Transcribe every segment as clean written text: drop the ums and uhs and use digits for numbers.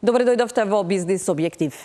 Добре дојдовте во Бизнис објектив.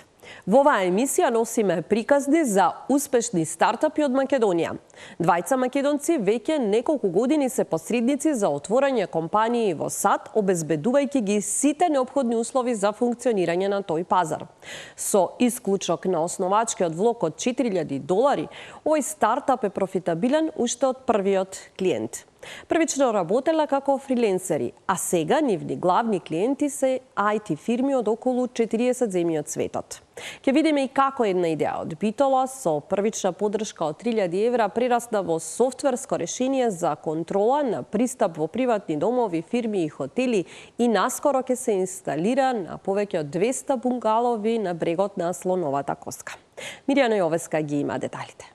Во оваа емисија носиме приказни за успешни стартапи од Македонија. Двајца македонци веќе неколку години се посредници за отворање компанији во САД, обезбедувајќи ги сите неопходни услови за функционирање на тој пазар. Со исклучок на основачкиот влог од $4000, овој стартап е профитабилен уште од првиот клиент. Првично работела како фриленсери, а сега нивни главни клиенти се IT фирми од околу 40 земји од светот. Ќе видиме и како една идеја од Битола со првична поддршка од €3000 прерасна во софтверско решение за контрола на пристап во приватни домови, фирми и хотели и наскоро ќе се инсталира на повеќе од 200 бунгалови на брегот на Слоновата коска. Мирјана Јовеска ги има деталите.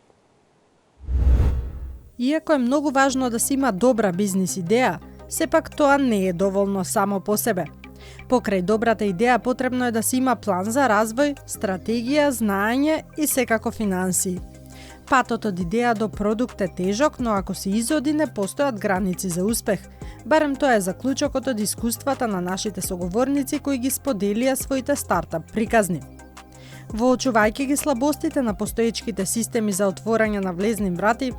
Иако е многу важно да се има добра бизнис идеја, сепак тоа не е доволно само по себе. Покрај добрата идеја потребно е да се има план за развој, стратегија, знаење и секако финансии. Патот од идеја до продукт е тежок, но ако се изоди не постојат граници за успех. Барем тоа е заклучокот од искуствата на нашите соговорници кои ги споделија своите стартап приказни. Воочувајќи ги слабостите на постоечките системи за отворање на влезни врати,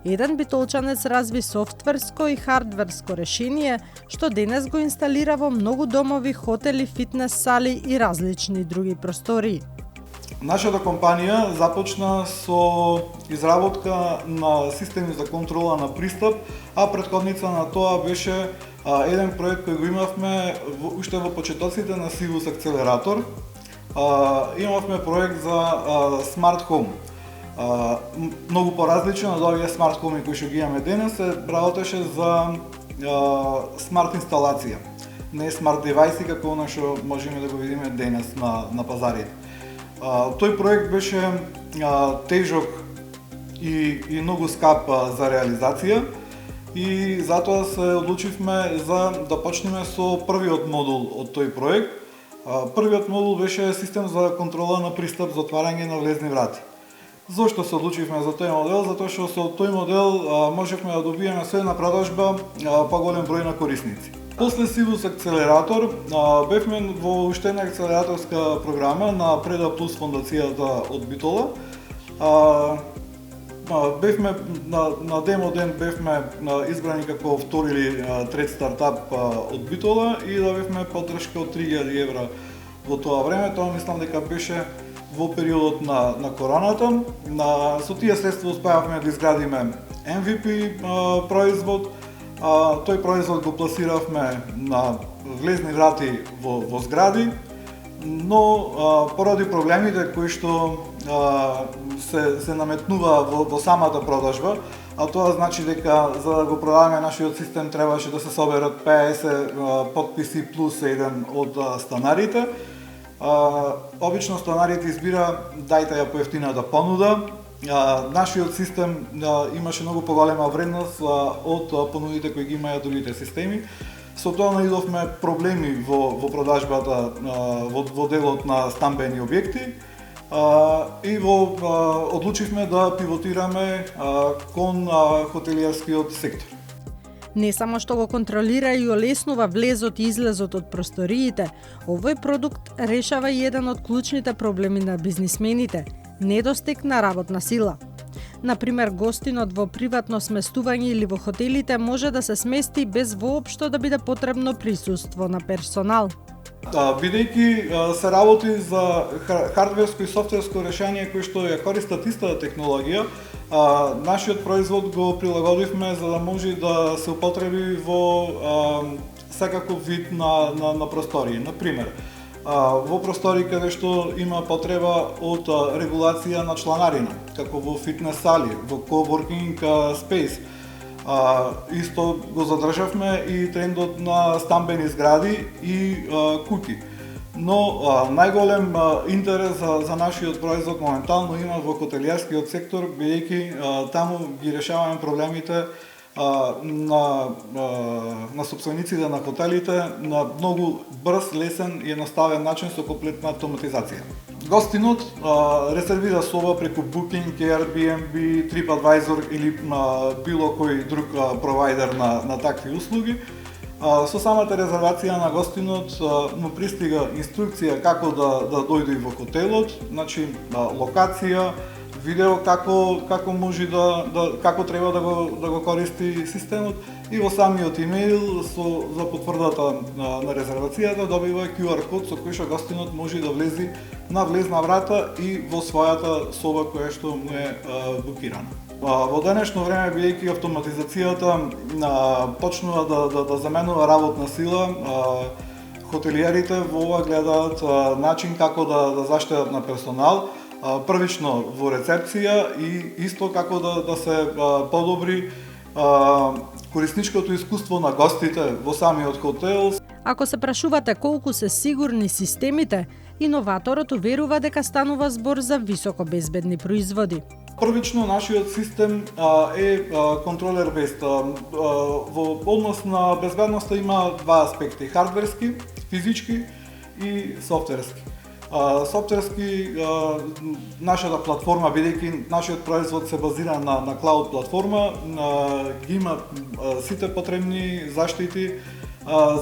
еден битолчанец разви софтверско и хардверско решение, што денес го инсталира во многу домови, хотели, фитнес сали и различни други простории. Нашата компанија започна со изработка на системи за контрола на пристап, а претходница на тоа беше еден проект кој го имавме уште во почетоците на Civus Accelerator. Имавме проект за Smart Home. Многу поразличен од овие смарт хоми кои што ги имаме денес, се работеше за смарт инсталација, не смарт девајси како она што можеме да го видиме денес на пазарите. Тој проект беше тежок и многу скап за реализација и затоа се одлучивме за да почнеме со првиот модул од тој проект. Првиот модул беше систем за контрола на пристап за отварање на влезни врати. Зошто се одлучивме за тој модел? Затоа што со тој модел можевме да добиеме со една продажба поголем број на корисници. После Civus Accelerator бевме во уште една акцелераторска програма на Преда Плюс фондацијата од Битола. Бевме на демо ден бевме избрани како втори или трет стартап од Битола и добивме поддршка од €3000 во тоа време. Тоа мислам дека беше во периодот на короната. Со тие средства успеавме да изградиме MVP производ. Тој производ го пласиравме на влезни врати во згради, но поради проблемите кои што се наметнува во самата продажба, а тоа значи дека за да го продаваме нашиот систем требаше да се соберат 50 подписи плюс еден од станарите. Обично станарите избира дајте ја поевтината понуда. Нашиот систем имаше многу поголема вредност од понудите кои ги имаат другите системи. Со тоа наидовме проблеми во продажбата во делот на стамбени објекти и одлучивме да пивотираме кон хотелијарскиот сектор. Не само што го контролира и олеснува влезот и излезот од просториите, овој продукт решава и еден од клучните проблеми на бизнисмените – недостиг на работна сила. Например, гостинот во приватно сместување или во хотелите може да се смести без воопшто да биде потребно присуство на персонал. Бидејќи се работи за хардверско и софтверско решение кои што ја користат истата технологија, нашиот производ го прилагодивме за да може да се употреби во секаков вид на простории. Например, во простори каде што има потреба од регулација на чланарина, како во фитнес сали, во coworking space. Исто го задржавме и трендот на стамбени згради и куќи. Но најголем интерес за нашиот производ моментално има во хотелијарскиот сектор, бидејќи таму ги решаваме проблемите на собствениците на хотелите на многу брз, лесен и едноставен начин со комплетна автоматизација. Гостинот резервира соба преку Booking, Airbnb, TripAdvisor или било кој друг провајдер на такви услуги. Со самата резервација на гостинот му пристига инструкција како да дојде во хотелот, значи локација, видео како може како треба да го користи системот и во самиот имејл за потврдата на резервацијата добива QR код со кој што гостинот може да влези на влезна врата и во својата соба која што му е букирана. Во денешно време, бидејќи автоматизацијата почнува да заменува работна сила, хотелиерите во ова гледаат начин како да заштедат на персонал, првично во рецепција и исто како да се подобри корисничкото искуство на гостите во самиот хотел. Ако се прашувате колку се сигурни системите, иноваторот уверува дека станува збор за високо безбедни производи. Првично, нашиот систем е контролер-based. Во однос на безбедноста има два аспекти: хардверски, физички и софтверски. Софтверски, нашата платформа, бидејќи нашиот производ се базира на клауд платформа, ги има сите потребни заштити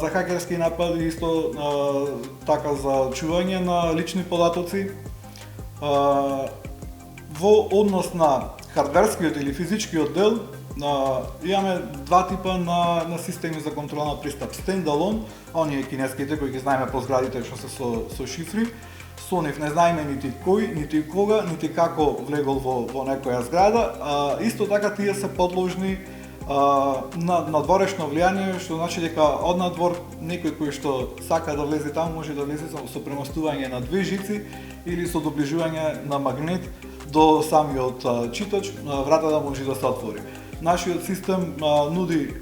за хакерски напади, исто така за чување на лични податоци. Во однос на хардверскиот или физичкиот дел, имаме два типа на системи за контрола на пристап. Standalone, оние кинеските кои ги знаеме по зградите што се со шифри, со нив не знаеме нити кој, нити кога, нити како влегол во некоја зграда. Исто така тие се подложни на надворешно влијание, што значи дека од надвор некој кој што сака да влезе таму може да влезе со премостување на две жици или со доближување на магнет до самиот читач, вратата може да се отвори. Нашиот систем нуди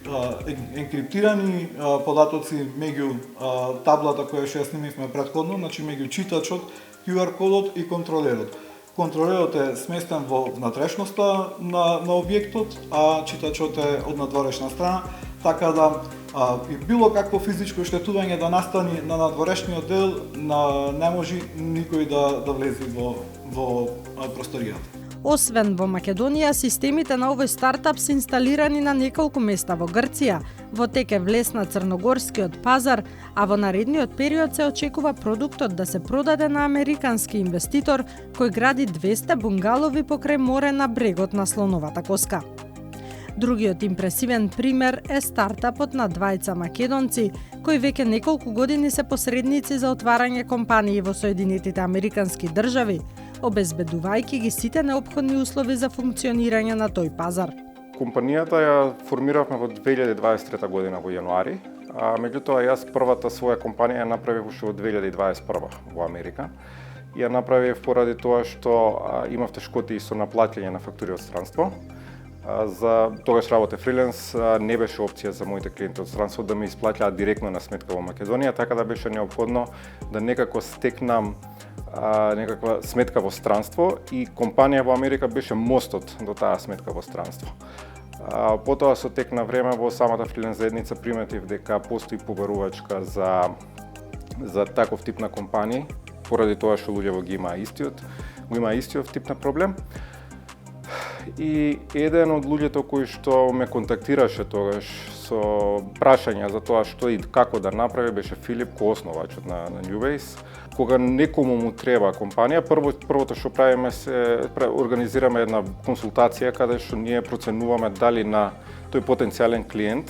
енкриптирани податоци меѓу таблата која што ја снимивме претходно, значи меѓу читачот, QR кодот и контролерот. Контролерот е сместен во внатрешноста на објектот, а читачот е од надворешна страна, така да и било какво физичко штетување да настани на надворешниот дел, не може никој да влезе во просторијата. Освен во Македонија, системите на овој стартап се инсталирани на неколку места во Грција, во тек е влез на црногорскиот пазар, а во наредниот период се очекува продуктот да се продаде на американски инвеститор кој гради 200 бунгалови покрај море на брегот на Слоновата коска. Другиот импресивен пример е стартапот на двајца македонци, кои веќе неколку години се посредници за отварање компании во Соединетите Американски држави, обезбедувајќи ги сите неопходни услови за функционирање на тој пазар. Компанијата ја формиравме во 2023 година во јануари, а меѓутоа јас првата своја компанија ја направив уште во 2021 во Америка. Ја направив поради тоа што имав тешкоти со наплаќање на фактури од странство. За тогаш работев фриленс, не беше опција за моите клиенти од странство да ми исплаќаат директно на сметка во Македонија, така да беше неопходно да некако стекнам некаква сметка во странство и компанија во Америка беше мостот до таа сметка во странство. Потоа со тек на време во самата фриленс заедница приметив дека постои побарувачка за таков тип на компании, поради тоа што луѓето го има истиот тип на проблем. И еден од луѓето кои што ме контактираше тогаш со прашања за тоа што и како да направи беше Филип, коосновачот на NewBase. Кога некому му треба компанија, првото што правиме се организираме една консултација каде што ние проценуваме дали на тој потенцијален клиент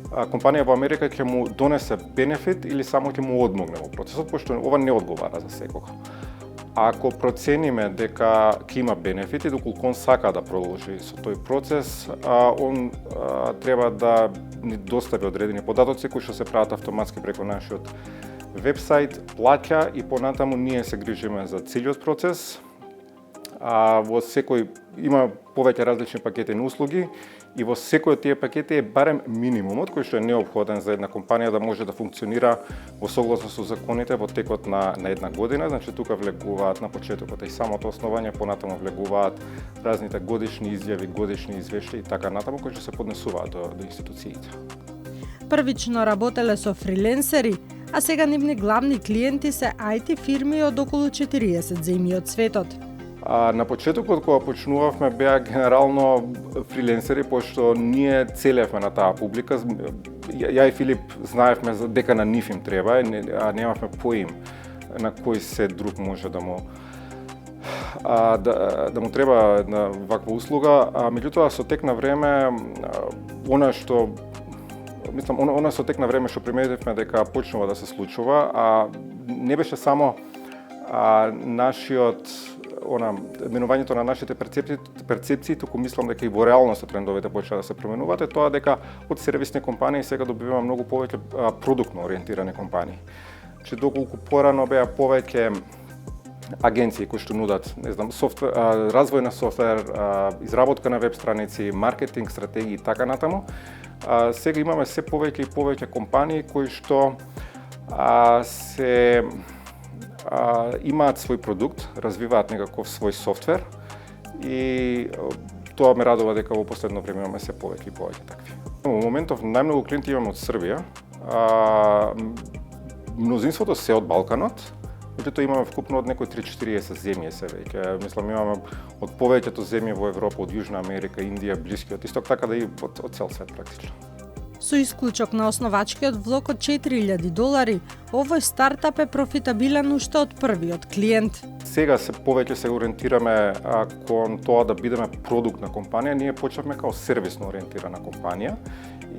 компанија во Америка ќе му донесе бенефит или само ќе му одмогне во процесот, пошто ова не одговара за секого. Ако процениме дека ќе има бенефити, доколку он сака да продолжи со тој процес, он треба да ни достави одредени податоци кои што се прават автоматски преку нашиот вебсайт, плаќа и понатаму ние се грижиме за целиот процес. Во секој има повеќе различни пакети на услуги и во секој од тие пакети е барем минимумот кој што е неопходен за една компанија да може да функционира во согласност со законите во текот на една година. Значи тука влегуваат на почетокот и самото основање, понатаму влегуваат разните годишни изјави, годишни извештаи и така натаму кои што се поднесуваат до институциите. Првично работеле со фриленсери, а сега нивни главни клиенти се IT фирми од околу 40 земји од светот. На почетокот кога почнувавме беа генерално фриленсери, пошто ние целевме на таа публика ја и Филип знаевме дека на нив им треба, а немавме поим на кој се друг може да му треба една ваква услуга, меѓутоа со тек на време она што приметивме дека почнува да се случува, а не беше само нашиот менувањето на нашите перцепции, туку мислам дека и во реалноста трендовите почна да се променуваат, е тоа дека од сервисни компании сега добиваме многу повеќе продуктно ориентирани компании. Че доколку порано беа повеќе агенции кои што нудат, софтвер, развој на софтвер, изработка на веб страници, маркетинг стратегии и така натаму, сега имаме се повеќе и повеќе компании кои што имаат свој продукт, развиваат некаков свој софтвер и тоа ме радува дека во последно време имаме се повеќе и повеќе такви. Во моментов најмногу клиенти имаме од Србија, мнозинството се од Балканот, меѓутоа имаме вкупно од некои 3-40 земји се веќе. Мислам имаме од повеќето земји во Европа, од Јужна Америка, Индија, Блискиот Исток, така да и од цел свет практично. Со исклучок на основачкиот влог од $4,000, овој стартап е профитабилен уште од првиот клиент. Сега повеќе се ориентираме кон тоа да бидеме продуктна компанија. Ние почнавме као сервисно ориентирана компанија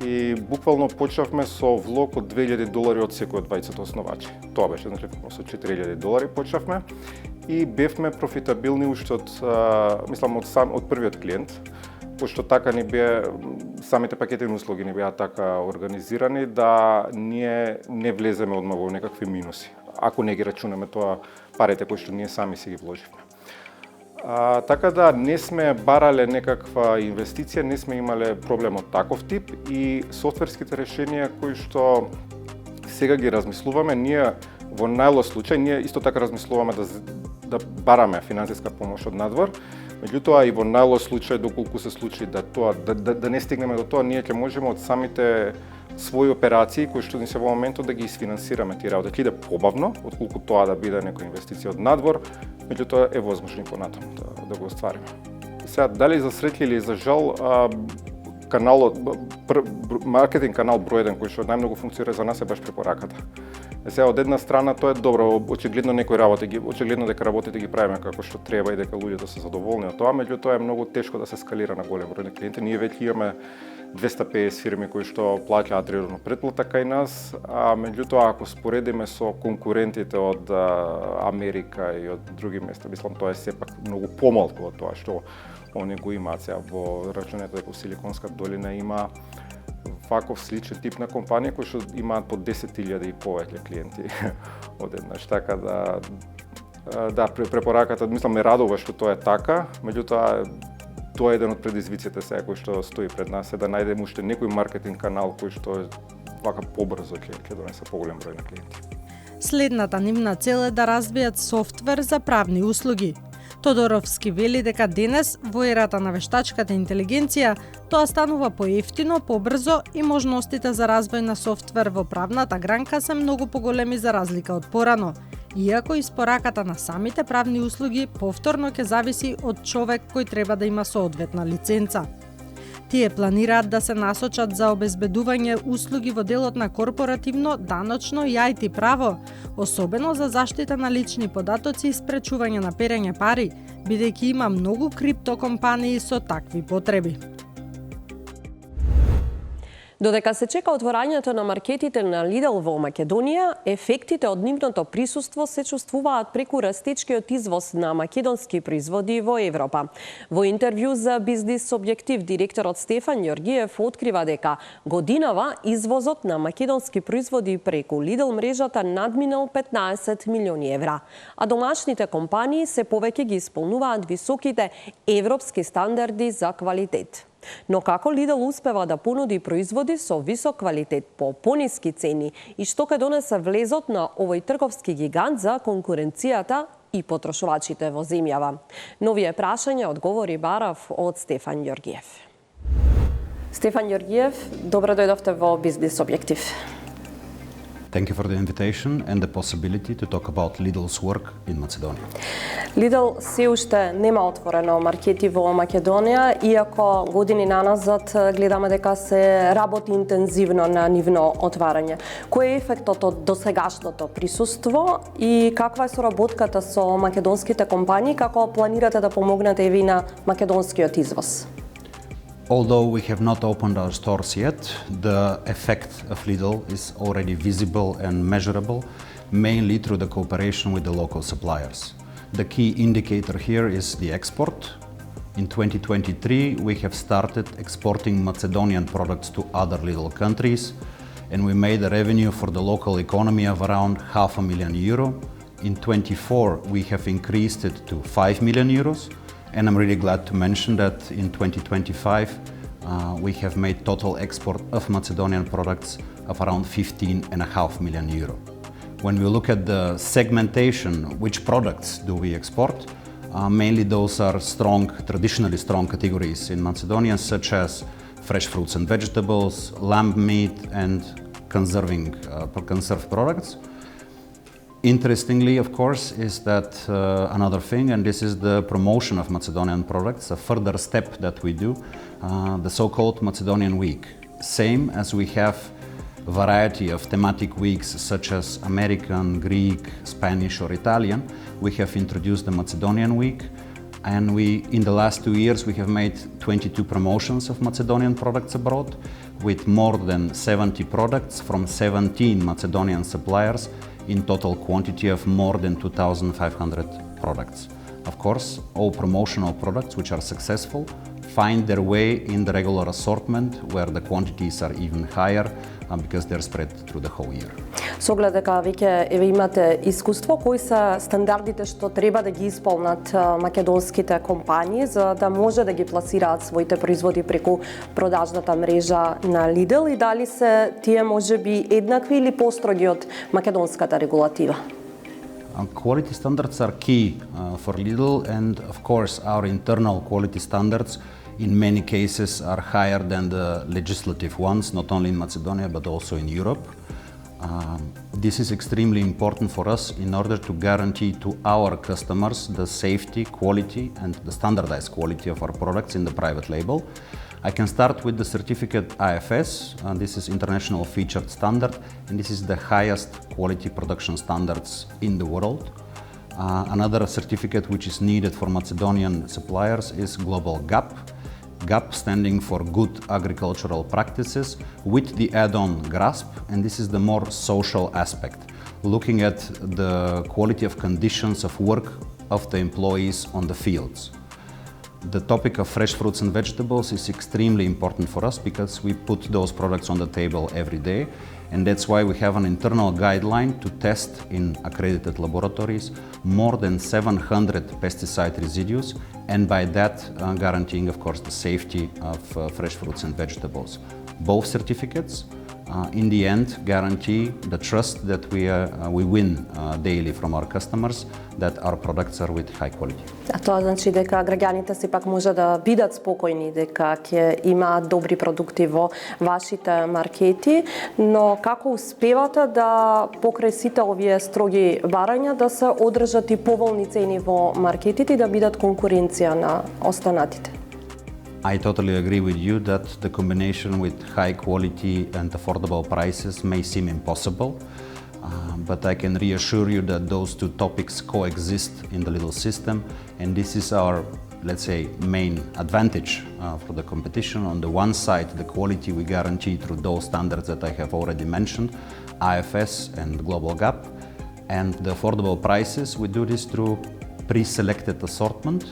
и буквално почнавме со влог од $2,000 од секој од двајцата основачи. Тоа беше, значи, со $4,000 почнавме и бевме профитабилни уште од првиот клиент, пошто така ни беа самите пакетни услуги ни беа така организирани да ние не влеземе одма во некакви минуси, ако не ги рачунаме тоа парите кои што ние сами си ги вложивме. Така да не сме барале некаква инвестиција, не сме имале проблем од таков тип и софтверските решенија кои што сега ги размислуваме, ние во најлош случај, ние исто така размислуваме да бараме финансиска помош од надвор, меѓутоа и во најлош случај, доколку се случи да не стигнеме до тоа, ние ќе можеме од самите своји операции кои што ни се во моментот да ги isfinansираме тие работи. Ќе иде побавно, отколку тоа да биде некоја инвестиција од надвор, меѓутоа е возможно и понатаму да го оствариме. Сега, дали за среќа или за жал, маркетинг канал број 1 кој што најмногу функционира за нас е баш препораката. Сега од една страна тоа е добро, очигледно некои работи очигледно дека работите ги правиме како што треба и дека луѓето се задоволни од тоа, меѓутоа е многу тешко да се скалира на голем број на клиенти. Ние веќе имаме 250 фирми кои што плаќаат редовно претплата кај нас, меѓутоа ако споредиме со конкурентите од Америка и од други места, мислам тоа е сепак многу помалку од тоа што они го имаат сега во рачунете дека во Силиконска долина има ваков сличен тип на компанија кои што имаат по 10,000 и повеќе клиенти одеднаш, така да препораката, мислам, ме радува што тоа е така, меѓутоа тоа е еден од предизвиците сега кој што стои пред нас, е да најдеме уште некој маркетинг канал кој што вака побрзо ќе донесе поголем број на клиенти. Следната нивна цел е да развијат софтвер за правни услуги. Тодоровски вели дека денес, во ерата на вештачката интелигенција, тоа станува поевтино, побрзо и можностите за развој на софтвер во правната гранка се многу поголеми за разлика од порано, иако испораката на самите правни услуги повторно ќе зависи од човек кој треба да има соодветна лиценца. Тие планираат да се насочат за обезбедување услуги во делот на корпоративно, даночно и IT право, особено за заштита на лични податоци и спречување на перење пари, бидејќи има многу криптокомпании со такви потреби. Додека се чека отворањето на маркетите на Lidl во Македонија, ефектите од нивното присуство се чувствуваат преку растечкиот извоз на македонски производи во Европа. Во интервју за Бизнис Објектив, директорот Стефан Ѓоргиев открива дека годинава извозот на македонски производи преку Lidl мрежата надминал 15 милиони евра, а домашните компании се повеќе ги исполнуваат високите европски стандарди за квалитет. Но како Lidl успева да понуди производи со висок квалитет по пониски цени и што ќе донесе влезот на овој трговски гигант за конкуренцијата и потрошувачите во земјава? Новие прашања одговори барав од Стефан Ѓоргиев. Стефан Ѓоргиев, добро дојдовте во Бизнис Објектив. Thank you for the invitation and the possibility to talk about Lidl's work in Macedonia. Lidl се уште нема отворено маркети во Македонија, иако години наназад гледаме дека се работи интензивно на нивно отварање. Кој е ефектот од досегашното присуство и каква е соработката со македонските компании, како планирате да помогнете и ви на македонскиот извоз? Although we have not opened our stores yet, the effect of Lidl is already visible and measurable, mainly through the cooperation with the local suppliers. The key indicator here is the export. In 2023, we have started exporting Macedonian products to other Lidl countries, and we made a revenue for the local economy of around €500,000. In 2024, we have increased it to €5 million. And I'm really glad to mention that in 2025, we have made total export of Macedonian products of around €15.5 million. When we look at the segmentation, which products do we export? Mainly those are traditionally strong categories in Macedonia, such as fresh fruits and vegetables, lamb meat, and conserved products. Interestingly, of course, is that another thing, and this is the promotion of Macedonian products, a further step that we do, the so-called Macedonian Week. Same as we have a variety of thematic weeks such as American, Greek, Spanish or Italian, we have introduced the Macedonian Week, and in the last 2 years we have made 22 promotions of Macedonian products abroad with more than 70 products from 17 Macedonian suppliers in total quantity of more than 2,500 products. Of course, all promotional products which are successful find their way in the regular assortment where the quantities are even higher because they're spread through the whole year. Со оглед дека веќе имате искуство, кои се стандардите што треба да ги исполнат македонските компании за да може да ги пласираат своите производи преку продажната мрежа на Lidl и дали се тие можеби еднакви или построги од македонската регулатива? Quality standards are key for Lidl, and of course our internal quality standards in many cases are higher than the legislative ones, not only in Macedonia but also in Europe. This is extremely important for us in order to guarantee to our customers the safety, quality and the standardized quality of our products in the private label. I can start with the certificate IFS, this is International Featured Standard, and this is the highest quality production standards in the world. Another certificate which is needed for Macedonian suppliers is Global GAP. GAP standing for Good Agricultural Practices with the add-on GRASP, and this is the more social aspect, looking at the quality of conditions of work of the employees on the fields. The topic of fresh fruits and vegetables is extremely important for us because we put those products on the table every day, and that's why we have an internal guideline to test in accredited laboratories more than 700 pesticide residues, and by that guaranteeing, of course, the safety of fresh fruits and vegetables. Both certificates in the end guarantee the trust that we win daily from our customers that our products are with high quality. А тоа значи дека граѓаните сепак може да бидат спокојни дека ќе имаат добри продукти во вашите маркети, но како успевате да покрај сите овие строги барања да се одржат и поволни цени во маркетите и да бидат конкуренција на останатите? I totally agree with you that the combination with high quality and affordable prices may seem impossible, but I can reassure you that those two topics coexist in the Lidl system, and this is our, let's say, main advantage for the competition. On the one side, the quality we guarantee through those standards that I have already mentioned, IFS and Global GAP, and the affordable prices, we do this through pre-selected assortment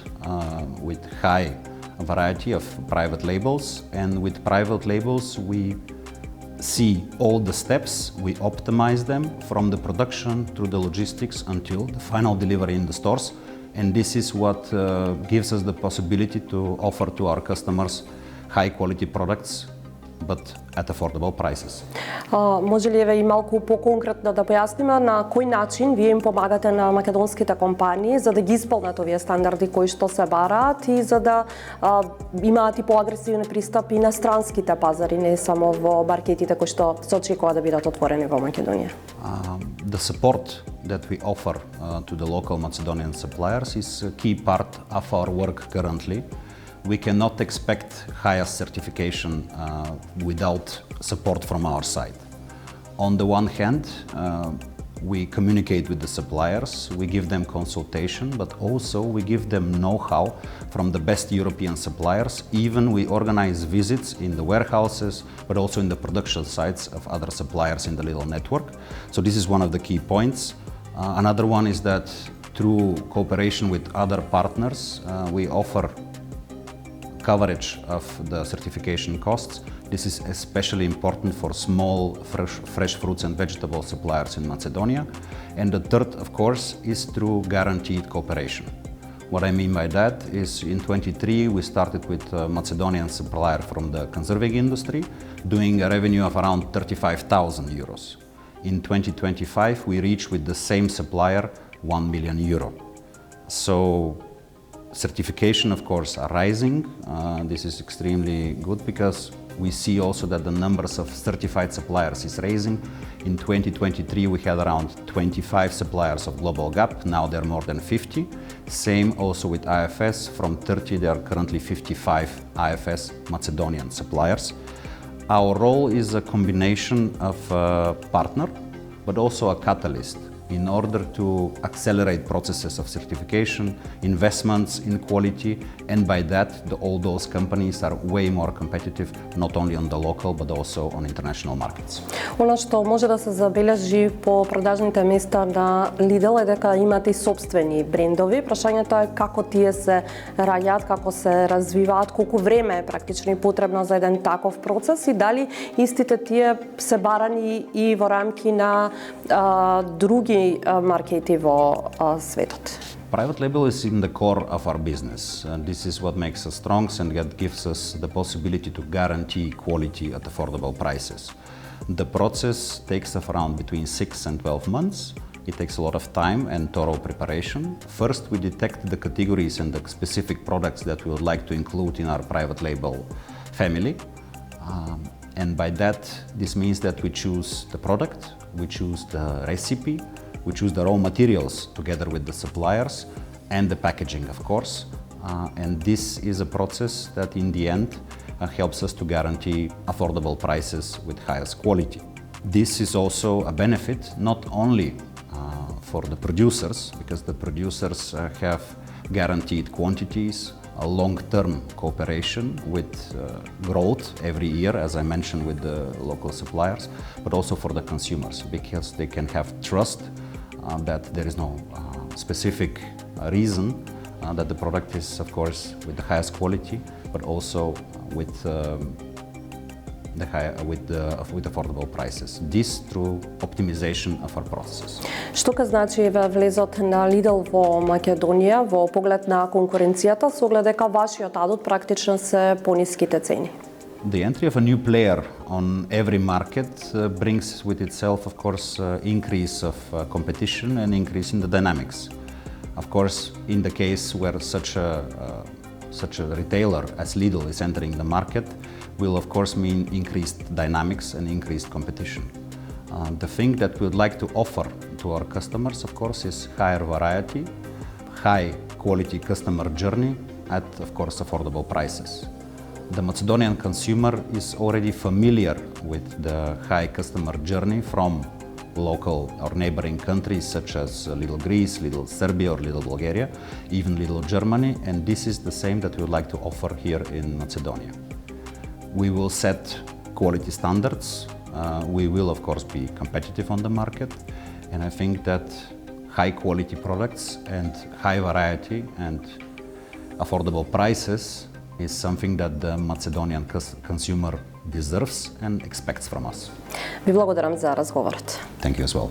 with high variety of private labels, and with private labels we see all the steps, we optimize them from the production through the logistics until the final delivery in the stores, and this is what gives us the possibility to offer to our customers high quality products but at affordable prices. Може ли и малку поконкретно да појасниме на кој начин вие им помагате на македонските компании за да ги исполнат овие стандарди кои што се бараат и за да имаат и поагресивен пристап и на странските пазари, не само во маркетите кои што се очекува да бидат отворени во Македонија? The support that we offer to the local Macedonian suppliers is a key part of our work currently. We cannot expect highest certification without support from our side. On the one hand, we communicate with the suppliers, we give them consultation, but also we give them know-how from the best European suppliers. Even we organize visits in the warehouses, but also in the production sites of other suppliers in the Lidl network. So this is one of the key points. Another one is that through cooperation with other partners, we offer coverage of the certification costs. This is especially important for small fresh fruits and vegetable suppliers in Macedonia. And the third, of course, is through guaranteed cooperation. What I mean by that is in 2023 we started with a Macedonian supplier from the conserving industry doing a revenue of around 35,000 euros. In 2025 we reached with the same supplier 1 million euro. So certification, of course, are rising. This is extremely good because we see also that the numbers of certified suppliers is raising. In 2023, we had around 25 suppliers of Global Gap. Now there are more than 50. Same also with IFS. From 30, there are currently 55 IFS Macedonian suppliers. Our role is a combination of a partner, but also a catalyst in order to accelerate processes of certification, investments in quality, and by that, all those companies are way more competitive, not only on the local, but also on international markets. Оно што може да се забележи по продажните места на Lidl е дека имате и собствени брендови. Прашањето е како тие се раѓаат, како се развиваат, колку време е практично потребно за еден таков процес и дали истите тие се барани и во рамки на други маркети во светот. Private label is in the core of our business. This is what makes us strong and that gives us the possibility to guarantee quality at affordable prices. The process takes us around between 6 and 12 months. It takes a lot of time and thorough preparation. First, we detect the categories and the specific products that we would like to include in our private label family. And by that, this means that we choose the product, we choose the recipe, we choose the raw materials together with the suppliers and the packaging, of course. And this is a process that in the end helps us to guarantee affordable prices with highest quality. This is also a benefit not only for the producers, because the producers have guaranteed quantities, a long-term cooperation with growth every year, as I mentioned, with the local suppliers, but also for the consumers, because they can have trust that there is no specific reason that the product is, of course, with the highest quality, but also with affordable prices. This through optimization of our processes. Што ка значи влезот на Lidl во Македонија во поглед на конкуренцијата со оглед дека вашиот адот практично се пониските цени? The entry of a new player on every market brings with itself, of course, increase of competition and increase in the dynamics. Of course, in the case where such a retailer as Lidl is entering the market, will of course mean increased dynamics and increased competition. The thing that we would like to offer to our customers, of course, is higher variety, high quality customer journey at, of course, affordable prices. The Macedonian consumer is already familiar with the high customer journey from local or neighboring countries such as Lidl Greece, Lidl Serbia or Lidl Bulgaria, even Lidl Germany, and this is the same that we would like to offer here in Macedonia. We will set quality standards, we will of course be competitive on the market, and I think that high quality products and high variety and affordable prices is something that the Macedonian consumer deserves and expects from us. Ви благодарам за разговорот. Thank you as well.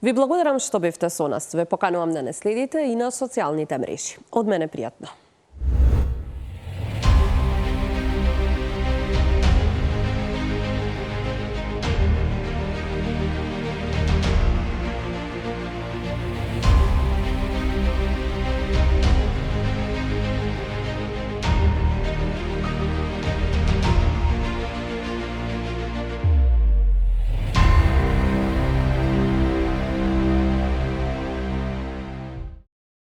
Ви благодарам што бевте со нас. Ве поканувам да не следите и на социјалните мрежи. Од мене пријатно.